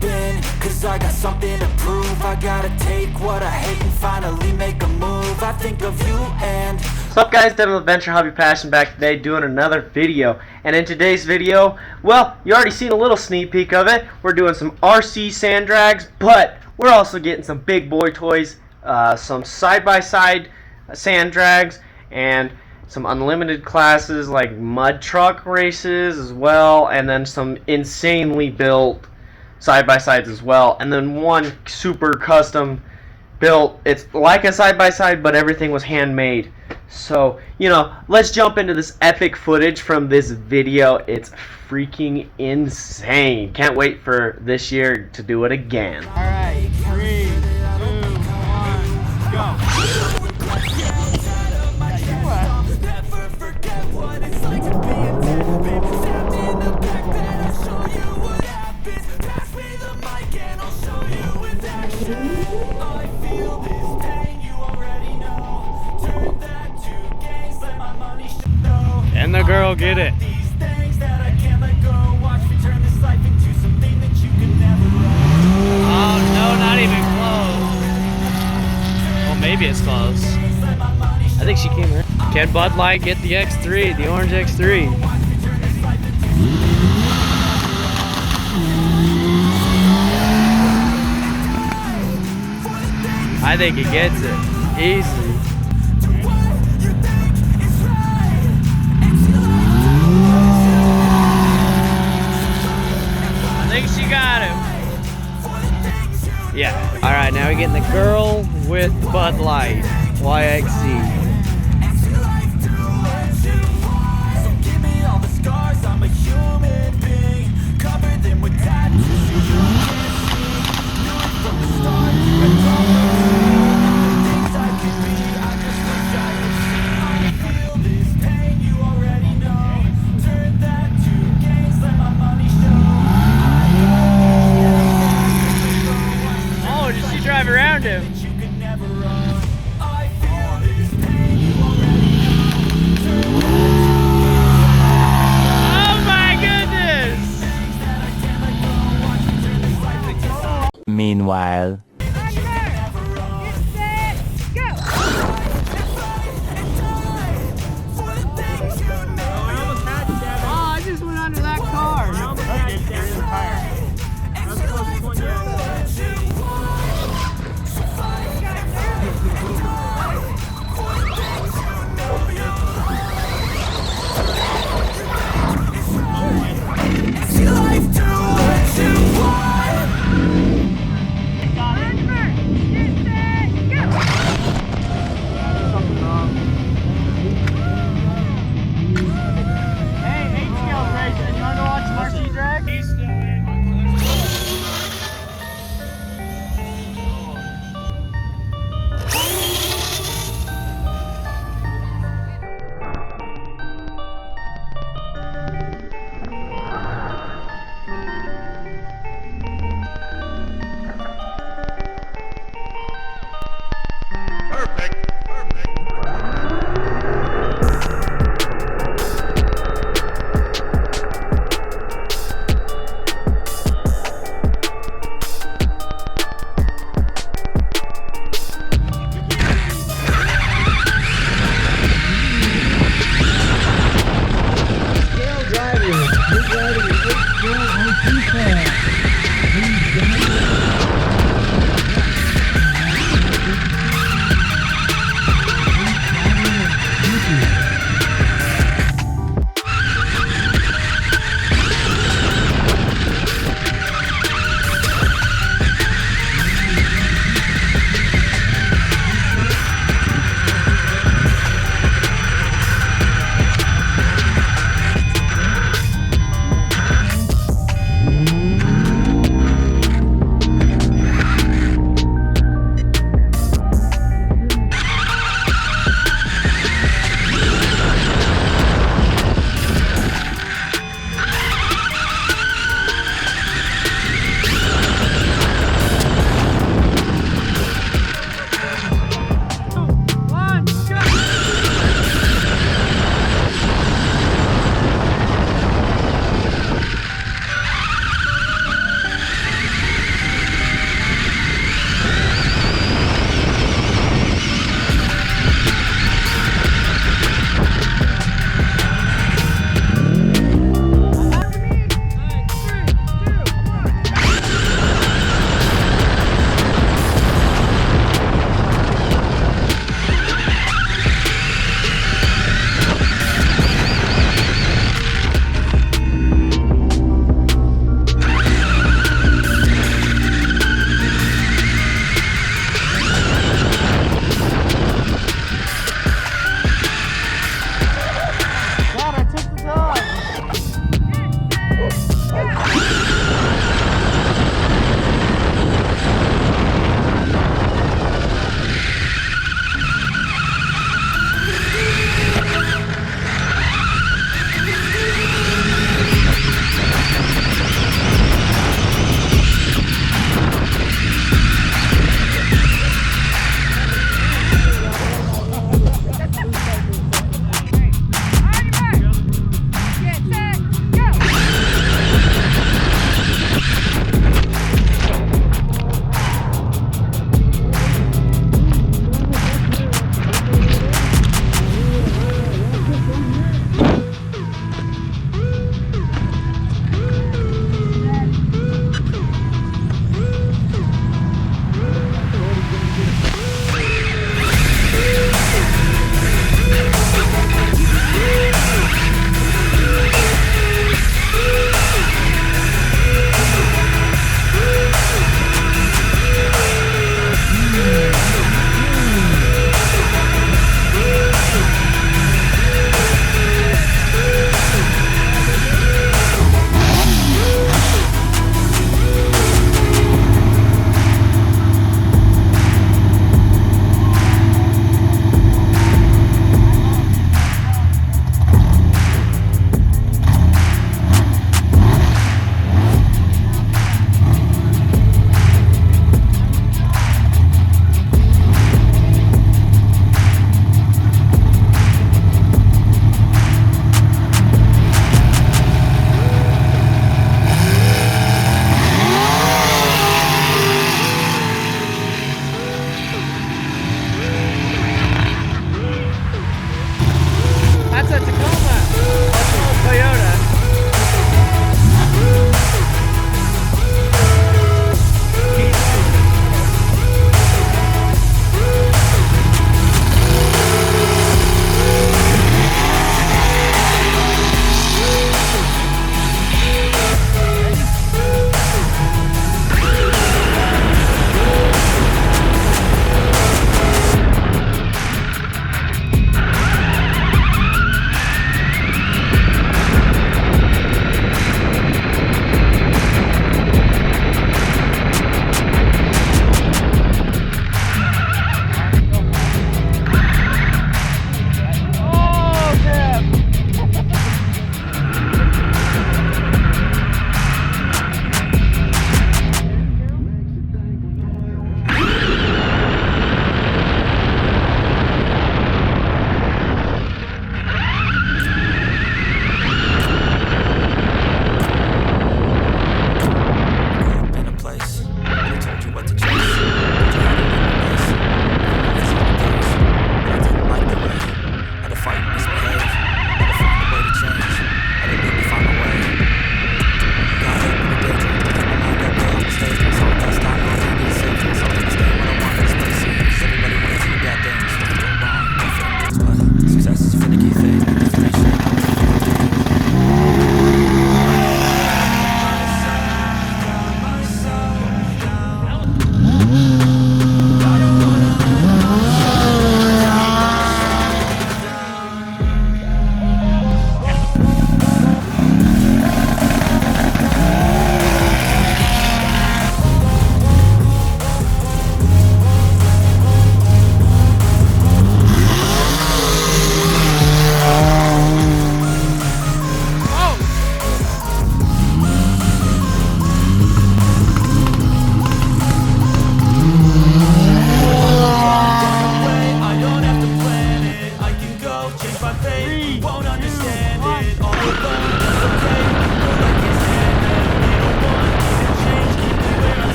been, cause I got something to prove. I gotta take what I hate and finally make a move. I think of you and... What's up guys, Devin with Venture Hobby Passion back today doing another video. And in today's video, well, you already seen a little sneak peek of it. We're doing some RC sand drags, but we're also getting some big boy toys, some side-by-side sand drags, and some unlimited classes like mud truck races as well, and then some insanely built side-by-sides as well, and then one super custom built. It's like a side-by-side, but everything was handmade. So, you know, let's jump into this epic footage from this video. It's freaking insane. Can't wait for this year to do it again. Alright, 3, 2, 1, go. And the girl get it. Oh no, not even close. Well, maybe it's close. I think she came here. Can Bud Light get the X3, the orange X3? I think he gets it easily. She got him. Yeah. All right, now we're getting the girl with Bud Light YXZ. Drive around him. Oh my goodness! Meanwhile. Oh, I just went under that car. Got it.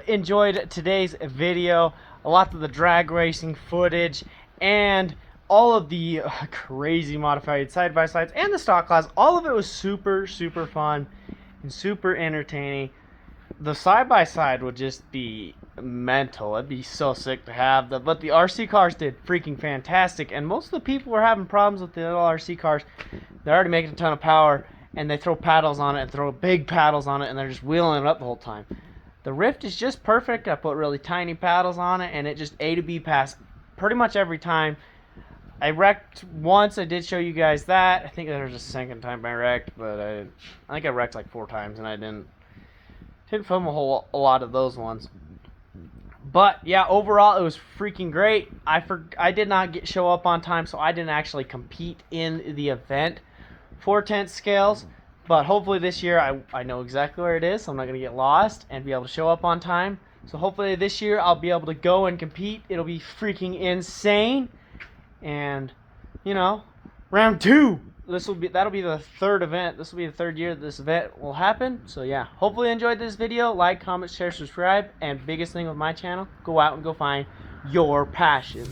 you enjoyed today's video, a lot of the drag racing footage and all of the crazy modified side-by-sides and the stock class, all of it was super fun and super entertaining. The side-by-side would just be mental. It'd be so sick to have that. But the RC cars did freaking fantastic, and most of the people were having problems with the little RC cars. They're already making a ton of power, and they throw paddles on it and throw big paddles on it, and they're just wheeling it up the whole time. The Rift is just perfect. I put really tiny paddles on it, and it just A to B pass pretty much every time. I wrecked once. I did show you guys that. I think there was a second time I wrecked, but I think I wrecked like 4 times, and I didn't film a lot of those ones. But yeah, overall it was freaking great. I did not show up on time, so I didn't actually compete in the event for tent scales. But hopefully this year I know exactly where it is, so I'm not going to get lost and be able to show up on time. So hopefully this year I'll be able to go and compete. It'll be freaking insane. And you know, round 2. That'll be the 3rd event. This will be the 3rd year that this event will happen. So yeah, hopefully you enjoyed this video. Like, comment, share, subscribe, and biggest thing with my channel, go out and go find your passion.